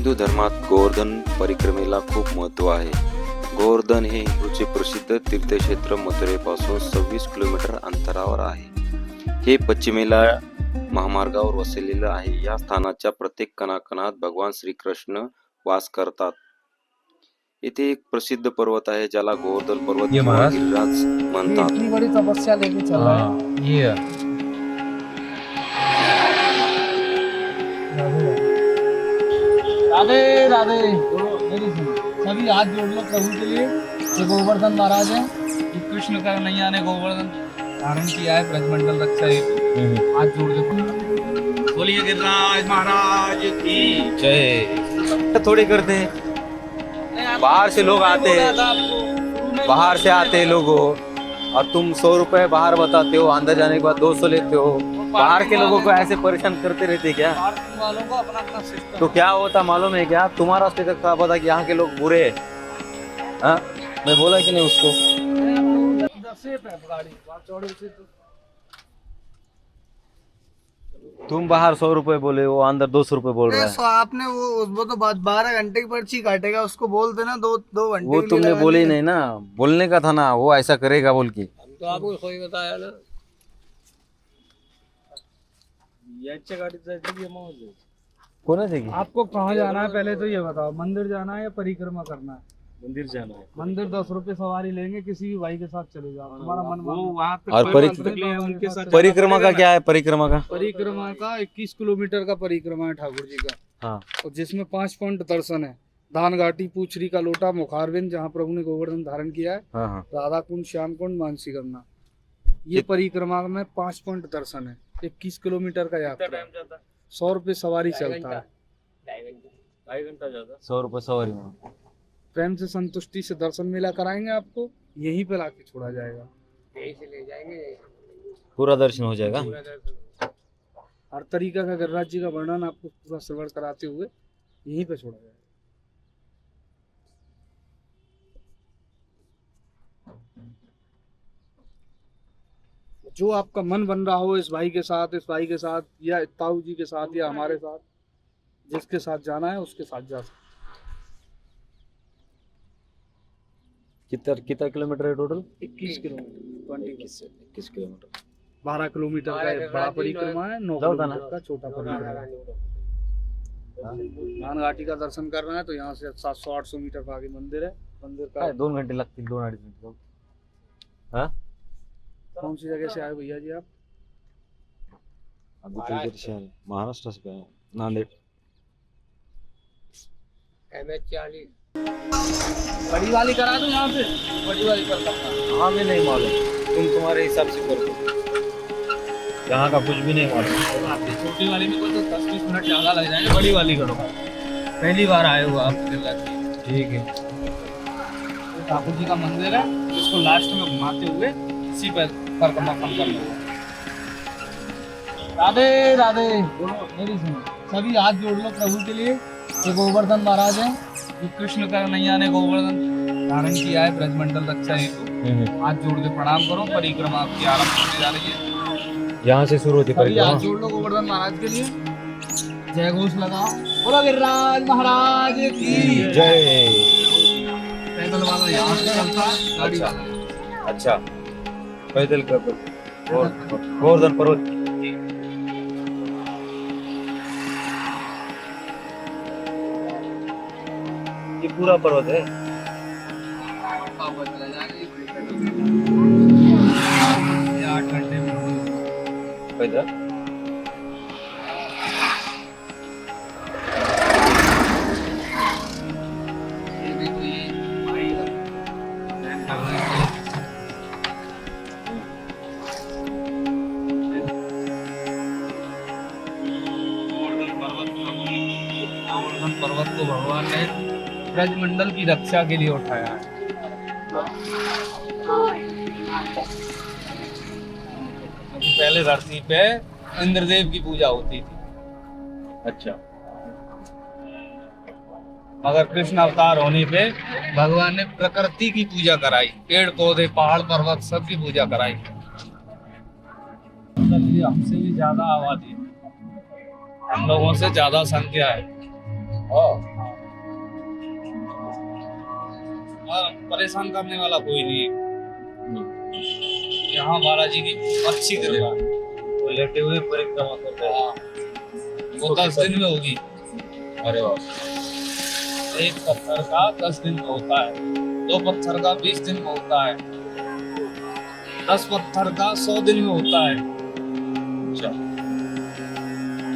हिंदू धर्मात गोवर्धन परिक्रमेला खूप महत्त्व आहे. गोवर्धन हे हिंदूचे प्रसिद्ध तीर्थक्षेत्र मथुरेपासून 26 किलोमीटर अंतरावर आहे. हे पश्चिमेला महामार्गावर वसलेलं आहे. या स्थानाच्या प्रत्येक कणाकणात भगवान श्रीकृष्ण वास करतात. येथे एक प्रसिद्ध पर्वत आहे ज्याला गोवर्धन पर्वत ये किंवा महाराज? गिरिराज म्हणतात. इतनी बड़ी तपस्या लेके चल रहा है। ये राधे राधे मेरी सुनो, सभी हाथ जोड़ लो प्रभु के लिए। ये गोवर्धन महाराज हैं, ये कृष्ण का नैया ने गोवर्धन धारण किया है ब्रजमंडल रक्षा हेतु। हाथ जोड़ दो। बोलिए गिरिराज महाराज की जय। थोड़ी करते हैं, बाहर से लोग आते हैं, बाहर से आते हैं लोगों, और तुम 100 रुपए बाहर बताते हो, अंदर जाने के बाद 200 लेते हो। बाहर के लोगों को ऐसे परेशान करते रहते क्या? वालों को अपना अपना सिस्टम। तो क्या होता मालूम है क्या? तुम्हारा स्टेटस खराब होता कि यहाँ के लोग बुरे हैं। हाँ, मैं बोला कि नहीं उसको? तुम बाहर 100 रुपए बोले, वो अंदर 200 रुपए बोल रहा है। सो आपने वो तो 12 घंटे की पर्ची काटेगा, उसको बोल देना 2 घंटे वो के लिए तुमने लगा बोले ही देना। नहीं ना, बोलने का था ना, वो ऐसा करेगा बोल के। तो आपको कोई बताया ना याच्या गाडीत जायचं की मग कौन है की? आपको कहाँ जाना है पहले तो ये बताओ। मंदिर जाना है या परिक्रमा करना है? मंदिर जाना है। मंदिर 10 रुपए सवारी लेंगे, किसी भी भाई के साथ चले जाओ, तुम्हारा मन और उनके साथ परिक्रमा का क्या है? परिक्रमा का परिक्रमा का 21 किलोमीटर का परिक्रमा है ठाकुर जी का, हाँ, और जिसमें 5 पॉइंट दर्शन है। धान घाटी, पूछरी का लोटा, मुखारविंद जहाँ प्रभु ने गोवर्धन धारण किया है, हाँ, हाँ। राधा कुंड, श्याम कुंड, मानसी गंगा, ये परिक्रमा में 5 पॉइंट दर्शन है। 21 किलोमीटर का यात्रा, 100 रुपये सवारी चलता है। 100 रुपए सवारी में। प्रेम से संतुष्टि से दर्शन मेला कराएंगे आपको, यहीं पे लाके छोड़ा जाएगा, यहीं से ले जाएंगे। पूरा दर्शन हो जाएगा। हर तरीका का गिरिराज जी का वर्णन आपको पूरा श्रवण कराते हुए यहीं पे छोड़ा जाएगा। जो आपका मन बन रहा हो इस भाई के साथ, इस भाई के साथ, या ताऊ जी के साथ, या हमारे साथ, जिसके साथ जाना है उसके साथ जा सकते। कितना किलोमीटर है टोटल? 21 kilometre, 21 kilometre. 12 किलोमीटर का एक बड़ा परिक्रमा है, 9 किलोमीटर का छोटा परिक्रमा है। धान घाटी का दर्शन करना है तो यहाँ से 700-800 मीटर का आगे मंदिर है। मंदिर का 2 घंटे लगते, 2-2.5 घंटे। हाँ, कौन सी जगह से आए भैया जी आप? अभी तो इधर से है, महाराष्ट्र से आए, नांदेड़। बड़ी वाली करा दो यहाँ पे, बड़ी वाली कर सकता हूँ। हाँ, मैं नहीं मालूम, तुम तुम्हारे हिसाब से कर दो, यहाँ का कुछ भी नहीं मालूम। छोटी वाली में तो 10-20 मिनट ज्यादा लग जाएंगे, बड़ी वाली करो। पहली बार आए हो आप गिरिराज जी? ठीक है। ठाकुर जी का मंदिर है, इसको लास्ट में घुमाते हुए इसी पर परिक्रमा कर लो। राधे राधे मेरी सुनो, सभी हाथ जोड़ लो प्रभु के लिए। ये गोवर्धन महाराज हैं, ये कृष्ण का नैया ने गोवर्धन धारण किया है ब्रजमंडल रक्षा हेतु। हाथ जोड़ के प्रणाम करो। परिक्रमा आपकी आरंभ होने जा रही है, यहाँ से शुरू होती सभी हाथ परिक्रमा। जोड़ लो गोवर्धन महाराज के लिए। जय घोष लगाओ, बोलो गिरिराज महाराज की जय। पैदल वाला यहाँ से चलता है, गाड़ी वाला अच्छा, पैदल का गोवर्धन पर्वत। ये पूरा पर्वत है। ये 8 घंटे में पैदल। ये भी कोई भाई गोवर्धन पर्वत को भगवान ने ब्रजमंडल की रक्षा के लिए उठाया है। पहले धरती पे इंद्रदेव की पूजा होती थी, अच्छा, मगर कृष्ण अवतार होने पे भगवान ने प्रकृति की पूजा कराई, पेड़ पौधे पहाड़ पर्वत सब की पूजा कराई। मतलब ये हमसे भी ज्यादा आबादी है, हम लोगों से ज्यादा संख्या है। और परेशान करने वाला कोई नहीं है। यहाँ बालाजी की अच्छी कृपा है। वो लेटे हुए परिक्रमा करते हैं। वो 10 दिन में होगी। अरे वाह, एक पत्थर का 10 दिन में होता है, 2 पत्थर का 20 दिन में होता है, 10 पत्थर का 100 दिन में होता है। अच्छा,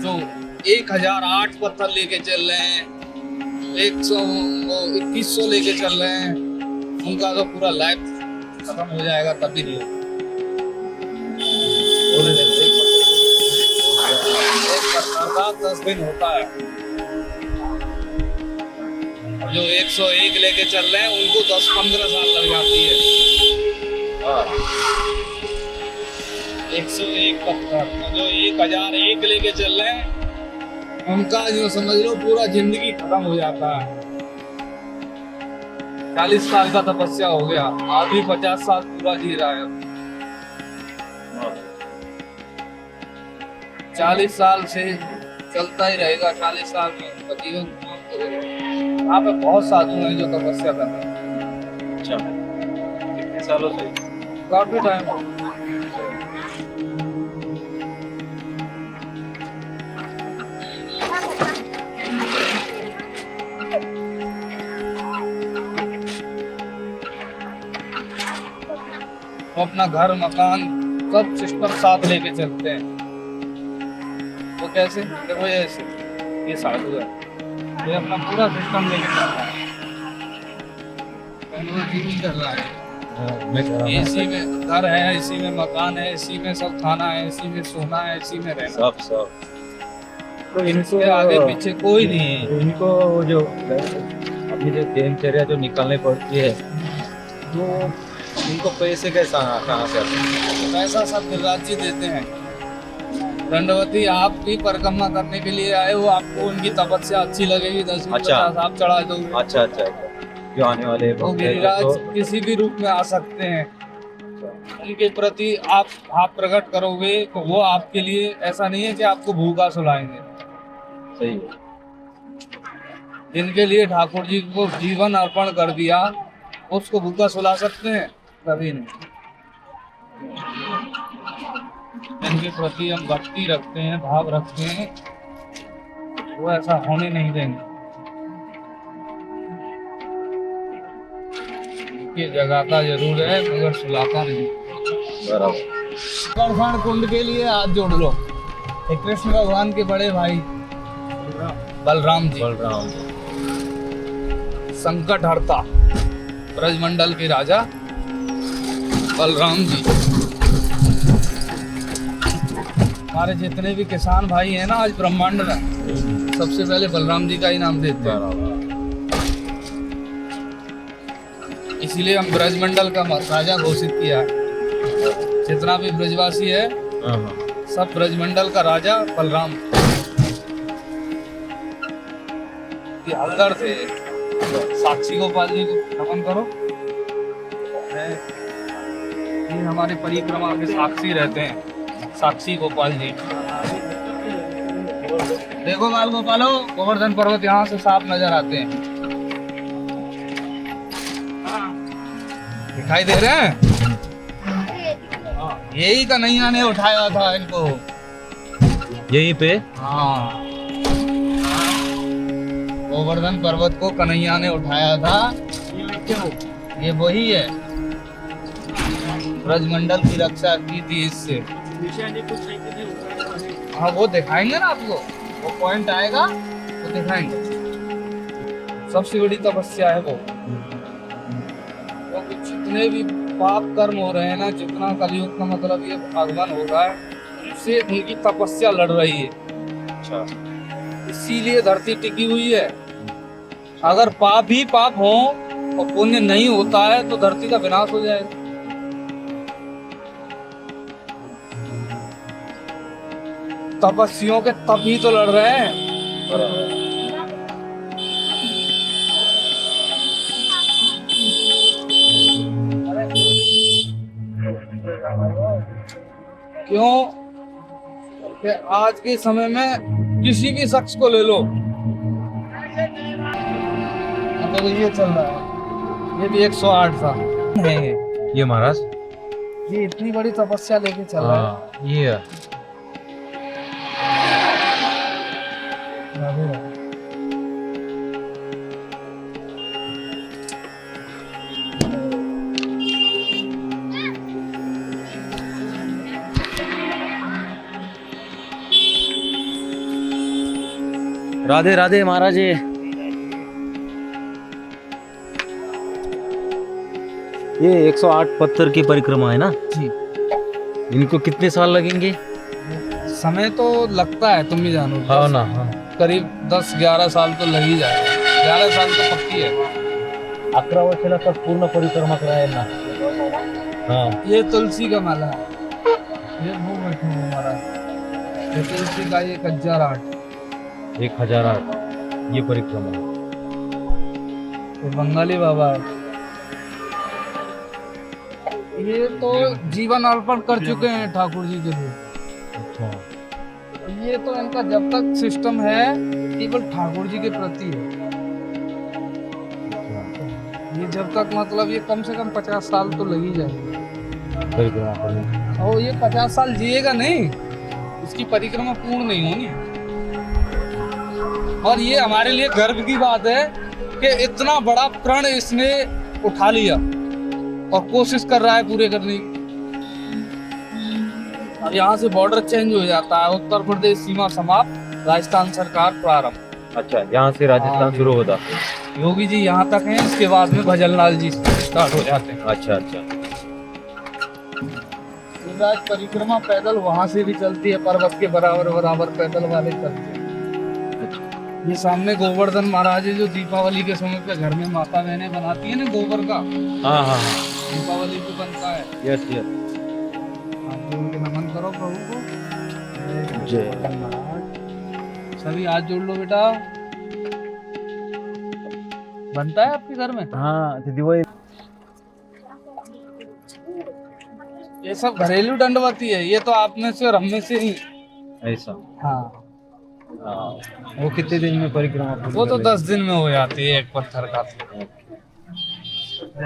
जो 1008 पत्थर लेके चल रहे हैं, 2100 लेके चल रहे हैं, उनका तो पूरा लाइफ खत्म हो जाएगा तभी नहीं होगा। एक पत्थर का 10 दिन होता है। और जो 101 लेके चल रहे हैं उनको 10-15 साल लग जाती है। 101 पत्थर, जो 1001 लेके चल रहे हैं उनका जो समझ लो पूरा जिंदगी खत्म हो जाता है। 40 साल का तपस्या हो गया, आदमी 50 साल पूरा जी रहा है। 40 साल से चलता ही रहेगा, 40 साल में जीवन समाप्त हो जाएगा। यहाँ पे बहुत साधु हैं जो तपस्या कर रहे हैं। अच्छा, कितने सालों से? काफी टाइम हो। वो अपना घर मकान सब सिस्टम साथ लेके चलते हैं। वो कैसे? देखो ये ऐसे, ये साधु है, ये अपना पूरा सिस्टम लेके चल रहा है, जीवन कर रहा है। इसी में घर है, इसी में मकान है, इसी में सब खाना है, इसी में सोना है, इसी में रहना। सब तो इनके आगे पीछे कोई नहीं है। इनको वो जो अपनी जो दिनचर्या जो निकालनी पड़ती है, तो इनको पैसे कैसा कहाँ से आते हैं? पैसा सब गिरिराज जी देते हैं। दंडवती आप भी परिक्रमा करने के लिए आए हो, आपको उनकी तपस्या अच्छी लगेगी, 10-50 आप चढ़ा दो। अच्छा अच्छा, जो आने वाले वो गिरिराज किसी भी रूप में आ सकते हैं। उनके प्रति आप प्रकट करोगे तो वो आपके लिए ऐसा नहीं है कि आपको भूखा सुलाएंगे। सही है। जिनके लिए ठाकुर जी को जीवन अर्पण कर दिया, उसको भूखा सुला सकते हैं? कभी नहीं। जिनके प्रति हम भक्ति रखते हैं, भाव रखते हैं, वो ऐसा होने नहीं देंगे। ये जगाता जरूर है मगर सुलाता नहीं। बराबर। कुंड के लिए हाथ जोड़ लो। एक कृष्ण भगवान के बड़े भाई बलराम जी, संकट हरता ब्रजमंडल के राजा बलराम जी। हमारे जितने भी किसान भाई हैं ना आज ब्रह्मांड में, सबसे पहले बलराम जी का ही नाम देते हैं। इसीलिए हम ब्रजमंडल का राजा घोषित किया है। जितना भी ब्रजवासी है सब ब्रजमंडल का राजा बलराम। हल्दर थे, साक्षी गोपाल जी को नमन करो। ये हमारे परिक्रमा के साक्षी रहते हैं, साक्षी गोपाल जी। देखो बाल गोपालो, गोवर्धन पर्वत यहाँ से साफ नजर आते हैं, दिखाई दे रहे हैं। यही कन्हैया ने उठाया था इनको, यहीं पे। हाँ, गोवर्धन पर्वत को कन्हैया ने उठाया था। ये वही है, ब्रजमंडल की रक्षा की थी इससे। हाँ वो दिखाएंगे ना आपको, वो पॉइंट आएगा तो दिखाएंगे। सबसे बड़ी तपस्या है वो, क्योंकि जितने भी पाप कर्म हो रहे हैं ना, जितना कलयुग का मतलब ये आगमन हो रहा है, उससे उनकी तपस्या लड़ रही है। अच्छा, इसीलिए धरती टिकी हुई है। अगर पाप ही पाप हो और पुण्य नहीं होता है तो धरती का विनाश हो जाएगा। तपस्वियों के तप ही तो लड़ रहे हैं। क्यों कि आज के समय में किसी भी शख्स को ले लो, मतलब ये चल रहा है ये भी 108 था है ये महाराज ये इतनी बड़ी तपस्या लेके चल रहा हाँ ये है। है। राधे राधे महाराज जी। ये 108 पत्थर की परिक्रमा है ना जी इनको कितने साल लगेंगे? समय तो लगता है तुम भी जानो हाँ ना हाँ। करीब 10-11 साल तो लग ही जाएगा 11 साल तो पक्की है 11 वर्षाला तर पूर्ण परिक्रमा करायला हाँ ये तुलसी का माला है ये वो बैठे हो हमारा ये तुलसी का ये 1008 1008 ये परिक्रमा ये बंगाली बाबा है ये तो जीवन अर्पण कर चुके हैं ठाकुर जी के लिए अच्छा ये तो इनका जब तक सिस्टम है केवल ठाकुर जी के प्रति है ये जब तक मतलब ये कम से कम 50 साल तो लग ही जाएगा परिक्रमा करने और ये 50 साल जिएगा नहीं इसकी परिक्रमा पूर्ण नहीं होनी और ये हमारे लिए गर्व की बात है कि इतना बड़ा प्रण इसने उठा लिया और कोशिश कर रहा है पूरे करने की अब यहाँ से बॉर्डर चेंज हो जाता है उत्तर प्रदेश सीमा समाप्त राजस्थान सरकार प्रारंभ अच्छा यहाँ से राजस्थान शुरू होता योगी जी यहाँ तक हैं इसके बाद में भजन लाल जी स्टार्ट हो जाते हैं अच्छा अच्छा शिवराज परिक्रमा पैदल वहां से भी चलती है पर्वत के बराबर बराबर पैदल वाले चलते हैं ये सामने गोवर्धन महाराज है जो दीपावली के समय पे घर में माता बहनें बनाती है ना गोबर का हाँ हाँ हाँ दीपावली को बनता है यस यस आप जोड़ के नमन करो प्रभु को जय सभी हाथ जोड़ लो बेटा बनता है आपके घर में हाँ दिवाळी ये सब घरेलू दंडवती है ये तो आप में से और हम में से ही ऐसा हाँ वो कितने दिन में परिक्रमा पूरी वो तो कर 10 दिन में हो जाती है एक पत्थर का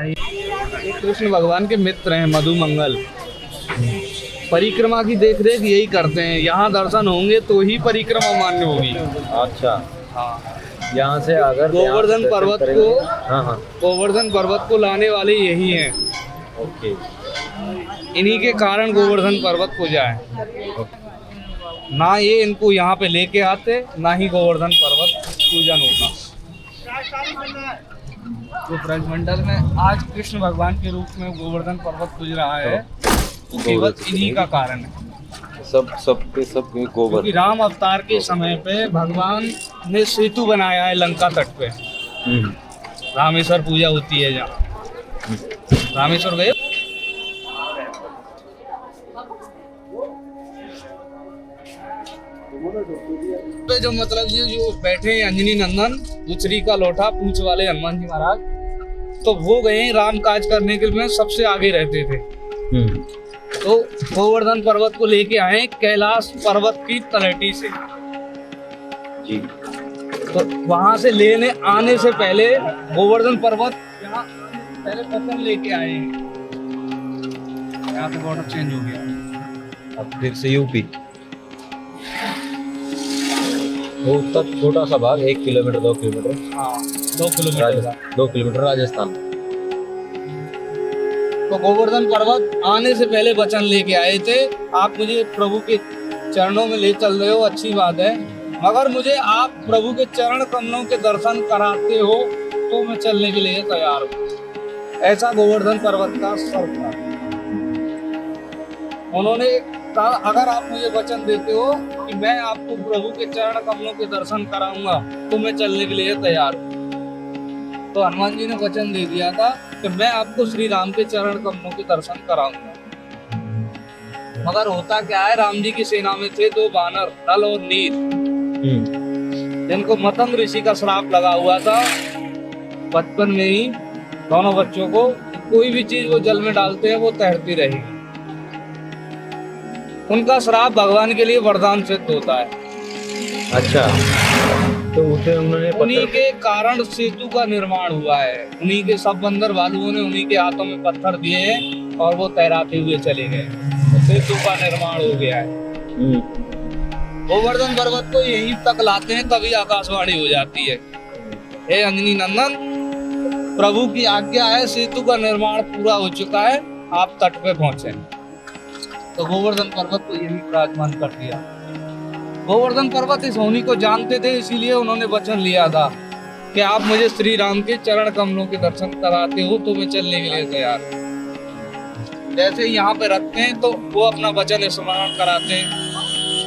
ये कृष्ण भगवान के मित्र हैं मधुमंगल परिक्रमा की देख रेख यही करते हैं यहाँ दर्शन होंगे तो ही परिक्रमा मान्य होगी लेंगे? अच्छा हाँ यहाँ से अगर गोवर्धन पर्वत को हाँ हाँ गोवर्धन पर्वत को लाने वाले यही हैं ओके इन्हीं के कारण गोवर्धन पर्वत पूजा है ना ये इनको यहाँ पे लेके आते ना ही गोवर्धन पर्वत पूजन होता जो ब्रजमंडल में आज कृष्ण भगवान के रूप में गोवर्धन पर्वत पूज रहा है तो केवल इन्हीं का कारण है सब गोबर क्योंकि राम अवतार के समय पे भगवान ने सेतु बनाया है लंका तट पे रामेश्वर पूजा होती है जहाँ रामेश्वर गए पे जो मतलब ये जो बैठे हैं अंजनी नंदन उचरी का लोटा पूंछ वाले हनुमान जी महाराज तो वो गए राम काज करने के लिए सबसे आगे रहते थे तो गोवर्धन पर्वत को लेके आए कैलाश पर्वत की तलहटी से जी तो वहां से लेने आने से पहले गोवर्धन पर्वत यहाँ पहले पत्थर लेके आए हैं यहाँ पे बॉर्डर चेंज हो गया अब फिर से यूपी वो तक छोटा सा भाग 1 किलोमीटर 2 किलोमीटर हाँ 2 किलोमीटर का 2 किलोमीटर राजस्थान तो गोवर्धन पर्वत आने से पहले वचन लेके आए थे आप मुझे प्रभु के चरणों में ले चल रहे हो अच्छी बात है मगर मुझे आप प्रभु के चरण कमलों के दर्शन कराते हो तो मैं चलने के लिए तैयार हूँ ऐसा गोवर्धन पर्वत का शर्त था उन्होंने कहा अगर आप मुझे वचन देते हो कि मैं आपको प्रभु के चरण कमलों के दर्शन कराऊंगा तो मैं चलने के लिए तैयार हूँ तो हनुमान जी ने वचन दे दिया था कि मैं आपको श्री राम के चरण कमलों के दर्शन कराऊंगा मगर होता क्या है राम जी की सेना में थे 2 बानर नल और नील जिनको मतंग ऋषि का श्राप लगा हुआ था बचपन में ही दोनों बच्चों को कोई भी चीज वो जल में डालते हैं वो तैरती रहेगी उनका श्राप भगवान के लिए वरदान सिद्ध होता है अच्छा तो उसे उन्होंने उन्हीं के कारण सेतु का निर्माण हुआ है। उन्हीं के सब बंदर भालुओं ने उन्हीं के हाथों में पत्थर दिए हैं और वो तैराते हुए चले गए, तो सेतु का निर्माण हो गया है। गोवर्धन पर्वत को यहीं तक लाते हैं तभी आकाशवाणी हो जाती है, हे अंजनी नंदन, प्रभु की आज्ञा है, सेतु का निर्माण पूरा हो चुका है, आप तट पे पहुंचे। तो गोवर्धन पर्वत को यही विराजमान कर दिया। गोवर्धन पर्वत इस होनी को जानते थे, इसीलिए उन्होंने वचन लिया था कि आप मुझे श्री राम के चरण कमलों के दर्शन कराते हो तो मैं चलने के लिए तैयार हूं। जैसे यहाँ पे रखते हैं तो वो अपना वचन स्मरण कराते हैं,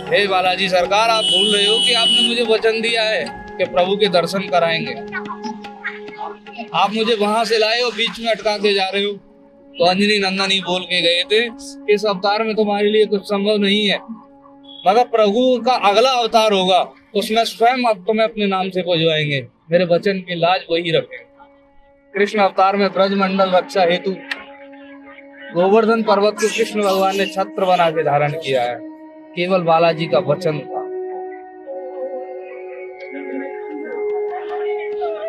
हे बालाजी सरकार, आप भूल रहे हो कि आपने मुझे वचन दिया है कि प्रभु के दर्शन कराएंगे, आप मुझे वहां से लाए और बीच में अटका के जा रहे हो। तो अंजनी नंदन ही बोल के गए थे, इस अवतार में तुम्हारे लिए कुछ संभव नहीं है, मगर प्रभु का अगला अवतार होगा उसमें स्वयं अब तुम्हें अपने नाम से पुजवाएंगे, मेरे वचन की लाज वही रखेंगे। कृष्ण अवतार में ब्रजमंडल रक्षा हेतु गोवर्धन पर्वत को कृष्ण भगवान ने छत्र बना के धारण किया है, केवल बालाजी का वचन था।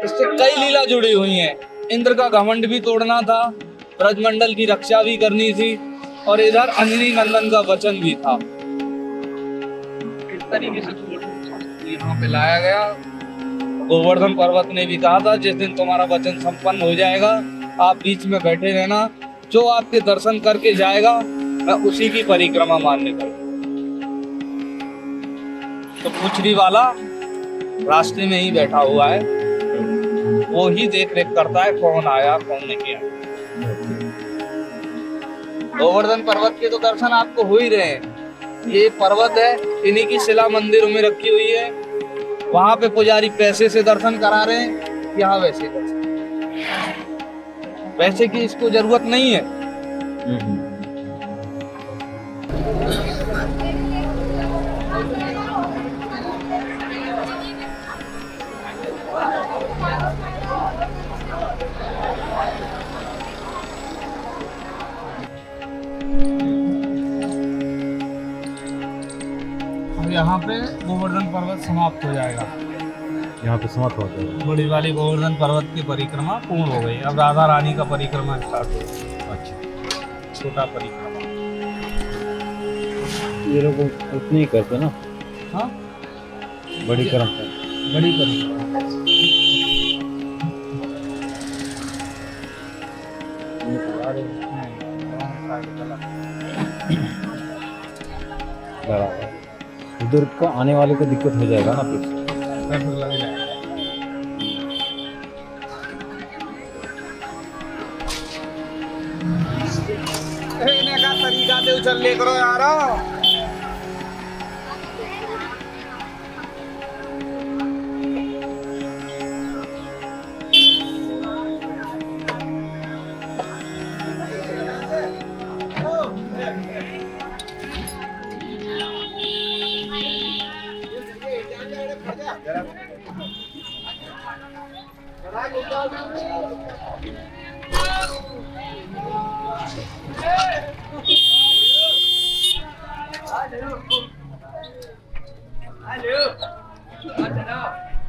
इससे कई लीला जुड़ी हुई हैं। इंद्र का घमंड भी तोड़ना था, ब्रजमंडल की रक्षा भी करनी थी, और इधर अंजनी नंदन का वचन भी था। इस तरीके से यहाँ पे लाया गया। गोवर्धन पर्वत ने भी कहा था, जिस दिन तुम्हारा वचन संपन्न हो जाएगा आप बीच में बैठे रहना, जो आपके दर्शन करके जाएगा मैं उसी की परिक्रमा मान्य करूंगा। तो पुछड़ी वाला रास्ते में ही बैठा हुआ है, वो ही देख रेख करता है कौन आया कौन नहीं आया। गोवर्धन पर्वत के तो दर्शन आपको हो ही रहे हैं। ये पर्वत है, इन्हीं की शिला मंदिरों में रखी हुई है, वहां पे पुजारी पैसे से दर्शन करा रहे हैं, यहाँ वैसे दर्शन, पैसे की इसको जरूरत नहीं है। यहाँ पे गोवर्धन पर्वत समाप्त हो जाएगा। यहाँ पे समाप्त हो जाएगा। बड़ी वाली गोवर्धन पर्वत की परिक्रमा पूर्ण हो गई। अब राधा रानी का परिक्रमा स्टार्ट हो। अच्छा, छोटा परिक्रमा ये लोग उतनी ही करते ना। हाँ, बड़ी कर्म बड़ी परिक्रमा। उधर का आने वाले को दिक्कत हो जाएगा ना, फिर ट्रैफिक लग जाएगा। कहने का तरीका से उछल ले करो यार।